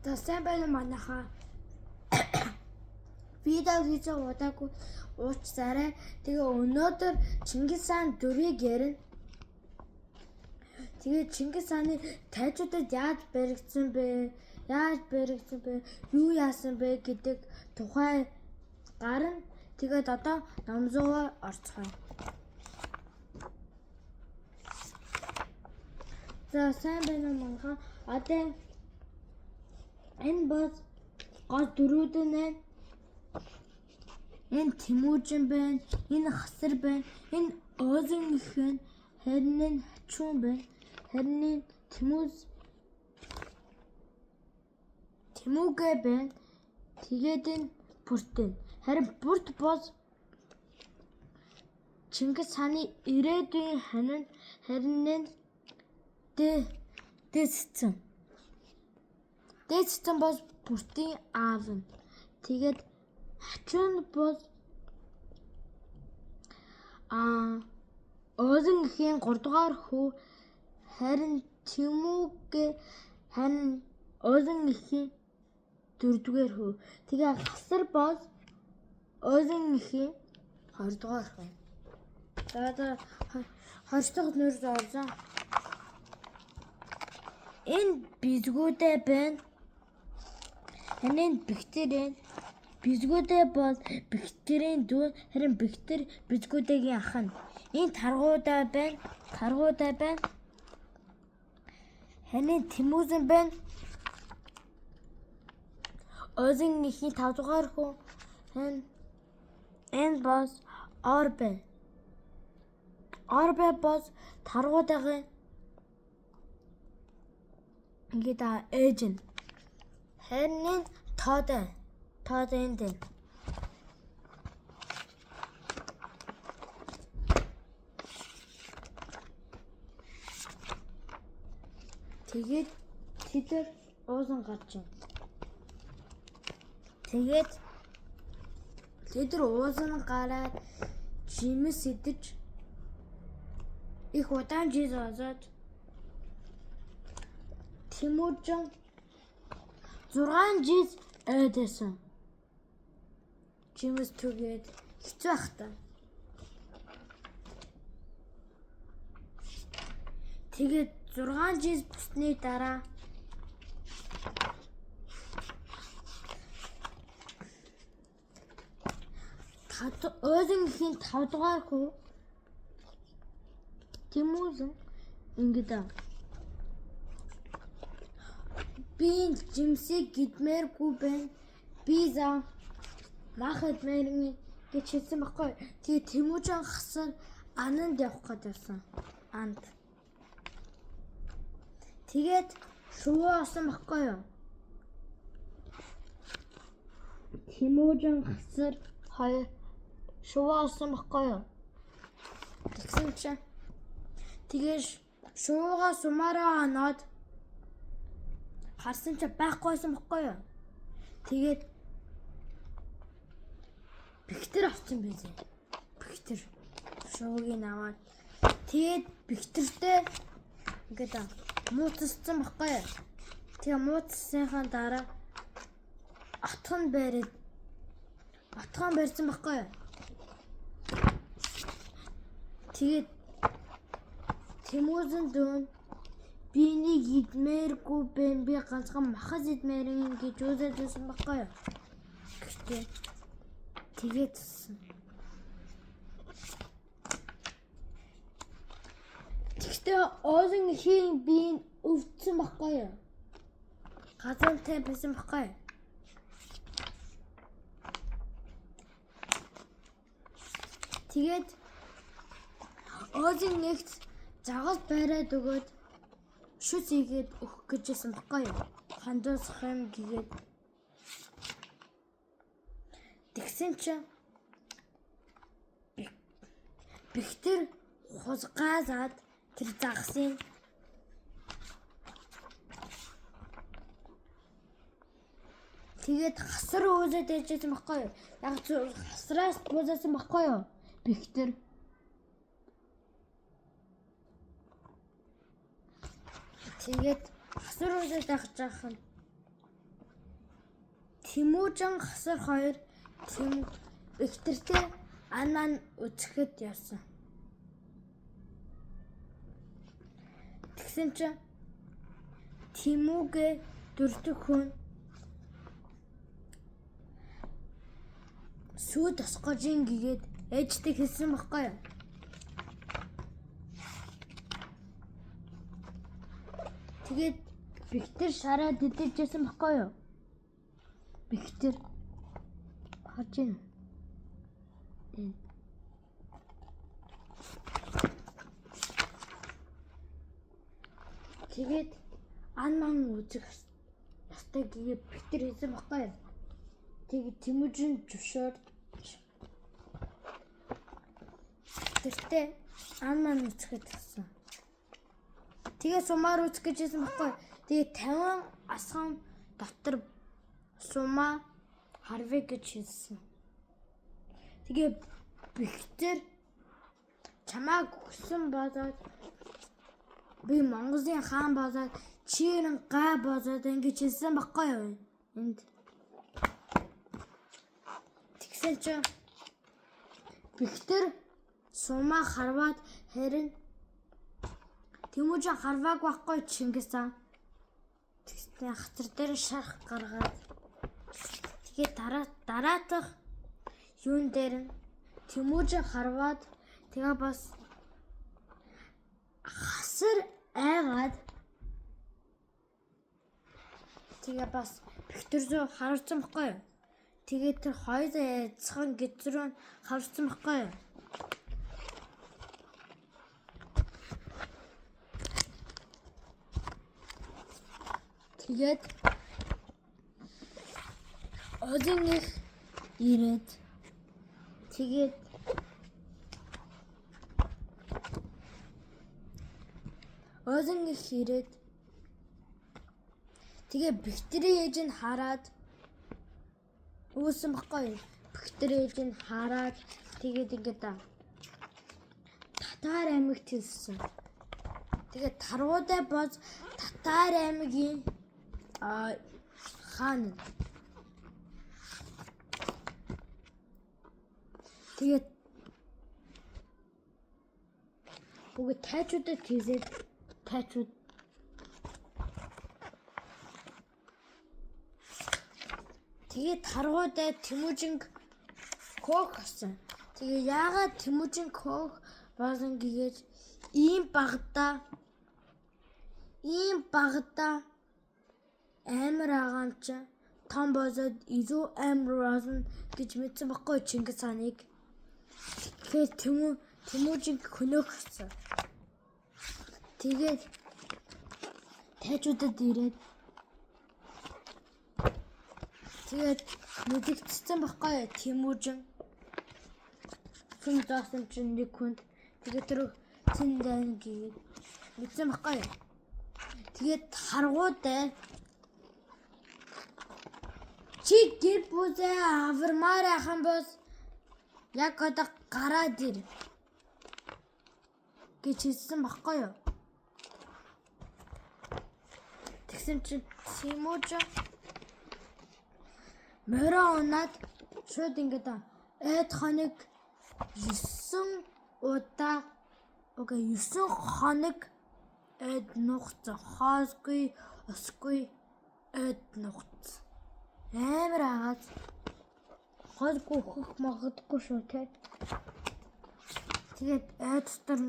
За сайн байна уу манайхаа. Видео хийж удаагүй уучлаарай. Тэгээ өнөөдөр Чингис хаан дөрвийг ярина. Тэгээ Чингис хааны тайчуудад яаж баригдсан бэ? Юу яасан бэ гэдэг тухай гарна. Тэгээд одоо номзуугаар орцгоё. За сайн байна уу манайхаа. Одоо энэ бол гол дөрүүдэн байна. Энэ Тэмүүжин байна, энэ Хасар байна, энэ Оозын их байна, харин энэ Хачуун байна, харин энэ Тэмүүгэ байна. Тэгээд энэ Бүрт байна. Харин Бүрт бол Чингис хааны ирээдүйн ханин, харин энэ Дээцсэн бол Бүртийн аав нь. Тэгээд Хачуун бол Оозын ихийн 3 дугаар хүү, харин Тэмүүгэ харин Оозын ихийн 4 дугаар хүү. Тэгээ Хасар бол Оозын ихийн 20 дугаар хүү. За 20 дахь нэр зорсон. Энэ бизгүүдээ байна. Энэ Бэлтэр байна. Бизгүүдээ бол Бэлтэрийн дүү, харин Бэлтэр бизгүүдэгийн ах нь. Энэ Таргуудаа байна. Харин Тэмүүжин байна. Оозын ихийн 5 дугаар хүү. Энэ бол Ор байна. Орбе бол Таргуудагийн ингээд ээж нь. Харин энэ Тод энд байна. Тэгээд тэдэр уусан гарч байна. Тэгээд тэдэр уусан гараад жимс идэж их удаан жил болоод Тэмүүжин 6 жил айдасан. Жимс түгээд хэцүү ахтаа. Тэгээд 6 жил бүсний дараа Оозын ихийн 5 дугаар хүү Тэмүүжин ингээд би жимсийг гидмээргүй байна. Би заа мах идмээр гэж хэлсэн баггүй. Тэгээ Тэмүүжин Хасар ананд явах гэж байсан. Анд. Тэгээд шувуу осон баггүй юу? Тэмүүжин Хасар хоёр шувуу осон баггүй юу? Тэгсэн чинь тэгээд шувуугаа сумаараа анаад харсан чи байхгүйсэн баггүй юу? Тэгээд Бэлтэр авсан байлээ. Бэлтэр шуугийн аваад тэгээд Бэлтэртэй ингээд мууцсан баггүй юу? Тэгээ мууцсныхаа дараа атхан барьсан баггүй юу? Тэгээд Тэмүүжин дүүн би нэг идмээргүй байна. Би ганцхан махас идмээр гэж үзэж байсан баггүй юу? Тэгээд тэгтээ Оозын ихийн биеийн өвдсөн баггүй юу? Газантай байсан баггүй юу? Тэгээд Оозын нэгт загас бариад өгөөд шүс игээд өгөх гэжсэн баггүй юу? Хандуусах юм гээд. Тэгсэн чинь Бэлтэр хузгаалаад тэр загсыг тэгээд Хасар өөсөд дэжсэн баггүй юу? Яг Хасараас буузсан баггүй юу? Бэлтэр тэгээд Хасар өөсөд ахаж Тэмүүжин хасар хоёр Виктортэй Аннан үзэхэд явсан. Тэгсэн чинь Тэмүүгээ дөрөв хүн сүйд тосгож ингээд ээжтэй хэлсэн баггүй юу? Тэгээд Виктор шараа дидэлжсэн баггүй юу? Виктор харж байна. Тэгээд Аннан үзэх ястай гэгээд Виктор хэлсэн баггүй юу? Тэгээд Тэмүүжин зөвшөөр Виктортэй Аннан үзэхэд гисэн. Тэгээд сумаар үзэх гэж хэлсэн баггүй юу? Тэгээд 50 асган дотор сумаа харвэ гэж хэлсэн. Тэгээд Виктор чамааг өгсөн болоод би Монголын хаан болоод чирэн гай болоод ингэж хэлсэн баггүй юу? Энд тэгсэн чинь Виктор сумаа харваад харин Тэмүүжин харвааг байхгүй Чингис хаан. Тэгсэн хатар дээр шарх гаргаад тэгээд дараатах юун дээр нь Тэмүүжин харваад тэгээ бас хасар айгаад тэгээ бас Виктор зөө харсан баггүй юу? Тэгээд тэр хоёр яцхан гэзрүү харсан баггүй юу? Тэгээд Озын их ирээд тэгээд Озын их ирээд тэгээ Викторийн ээж нь хараад үүсэн баггүй юу? Викторийн ээж нь хараад тэгээд ингээд Татар аймагт хэлсэн. Тэгээд Тарвуудай боз Татар аймгийн хаан. Тэгээд бүгд тайчуудад хийсээд тайчууд тэгээд Тарвуудай Тэмүүжин Кок авсан. Тэгээ яагаад Тэмүүжин Кок болсон гэгээд ийм багтаа амар агаан ч том болоод илүү амар болно гэж мэдсэн баггүй Чингис хааныг. Тэгэхээр Тэмүүжин хөнөөгсөн. Тэгээд тайчуудад ирээд тэгээд мэдэгдсэн баггүй Тэмүүжин хүн заасан чинь нэг хүнд тэгээд тэр цэндэн гээд мэдсэн баггүй. Тэгээд Тарвуудай чи гэр бүлээ авармаар ахын бос яг одоо гараад ир гэж хэлсэн баггүй юу? Тэгсэн чинь Тэмүүжин мороо унаад шууд ингээд эд хоног 9 хоног эд нухц хоосгүй осгүй эд нухц амар агаад хоосгүй хөх магадгүй шүү те. Тэгээд эд дотор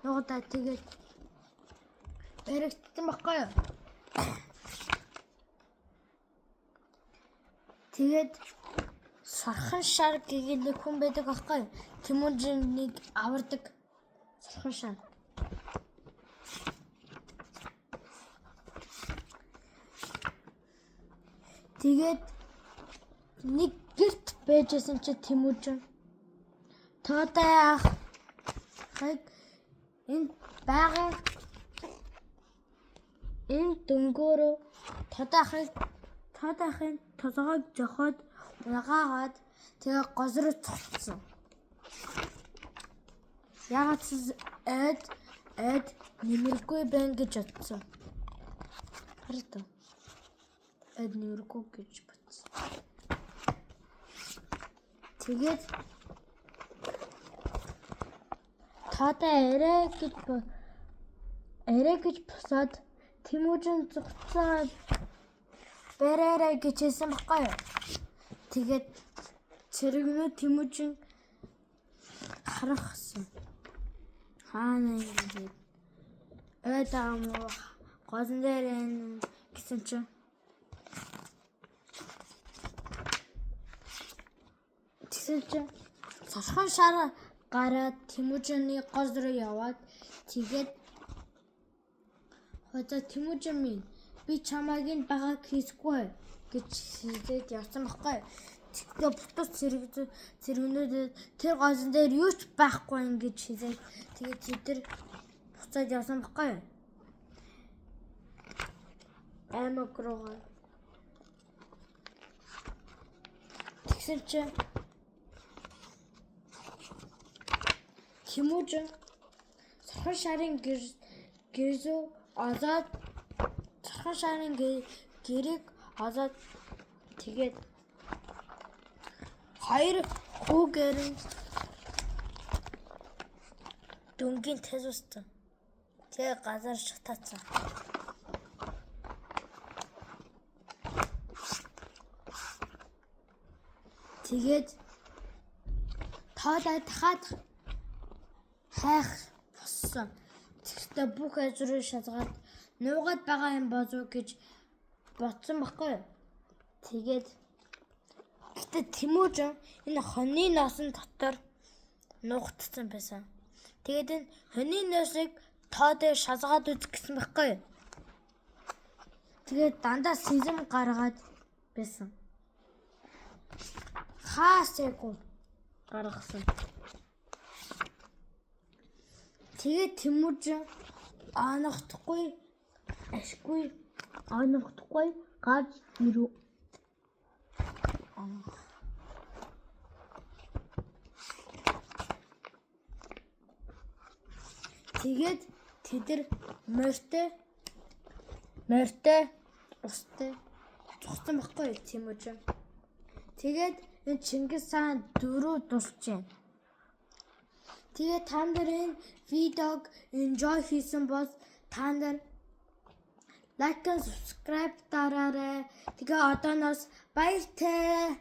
нуугадаа тэгээд эрэгдсэн баггүй юу? Тэгээд Сархан шар гэгээд нэг хүн байдаг байхгүй юу? Тэмүүжинийг авардаг Сархан шар. Тэгээд нэг гэрт байжсэн чи Тэмүүжин тоотой ах энд байгаа энэ дөнгөөрөө тоодоохын толгойг жохоод угаагаад тэгээ гозроо цогцсон. Яагаад эд нэмэргүй байна гэж бодсон. Харин эд нэмэргүй гэж бодсон. Тэгээд таадаа арай гэж босоод Тэмүүжин зүгцэн бэрээрээ гэж хэлсэн баггүй юу. Тэгээд цэрэгнүүд Тэмүүжин харахсан. Хаана ингэж өөдөө гозон дээр гэсэн чинь сархан шар гараад Тэмүүжины гоц руу яваад тэгээд хойдоо Тэмүүжин минь би чамайг энэ багааг хийсгүй гэж хэлээд явсан баггүй. Тэгээд бутус цэрэгнүүд тэр гозон дээр юу ч байхгүй ингэж хэлээд тэгээд тэр буцаад явсан баггүй. Аймаг руу тэгсэн чинь Тэмүүжин сархан шарын гэрзүү азаад сархан шарын гэрийг азаад тэгээд хоёр хүүгээр нь дүнгийн тэзүүстэн тэг газар шатаацсан. Тэгээд таадаа дахиад хайх боссон. Тэгтээ бүх ажрыг шалгаад нуугаад байгаа юм болов гэж бодсон баггүй. Тэгээд гэтээ Тэмүүжин энэ хоны носон дотор нуугдсан байсан. Тэгээд энэ хоны носыг таадаа шалгаад үзэх гэсэн баггүй. Тэгээд дандаа сэзэм гаргаад байсан. Хаасайгүй гаргасан. Тэгээд Тэмүүжин анхдахгүй гарч ирэв. Тэгээд тэдэр морьтой устай цугцсан баггүй Тэмүүжин. Тэгээд энэ Чингис хаан 4 дусч байна. Тэгээд та нар энэ видеог enjoy хийсэн бол та нар лайк and subscribe дараарай. Тэгээ одооноос баяртай.